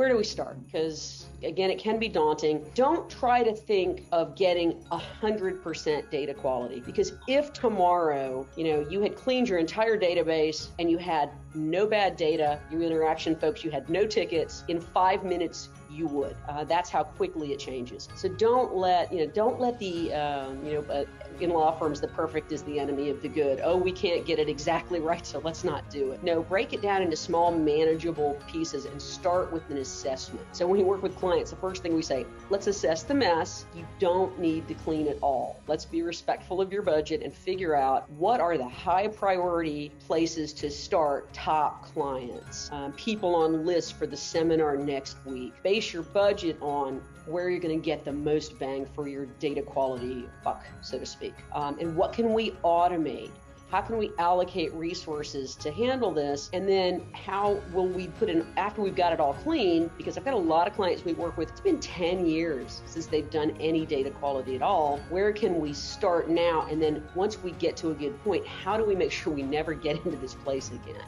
where do we start? Because again, it can be daunting. Don't try to think of getting 100% data quality, because if tomorrow, you had cleaned your entire database and you had no bad data, your interaction folks, you had no tickets, in 5 minutes you would. That's how quickly it changes. So don't let the in law firms, the perfect is the enemy of the good. Oh, we can't get it exactly right, so let's not do it. No, break it down into small, manageable pieces and start with an assessment. So when you work with clients, the first thing we say, let's assess the mess. You don't need to clean it all. Let's be respectful of your budget and figure out what are the high priority places to start. Top clients, people on lists for the seminar next week. Base your budget on where you're going to get the most bang for your data quality buck, so to speak. And what can we automate? How can we allocate resources to handle this? And then how will we put in, after we've got it all clean, because I've got a lot of clients we work with, it's been 10 years since they've done any data quality at all. Where can we start now? And then once we get to a good point, how do we make sure we never get into this place again?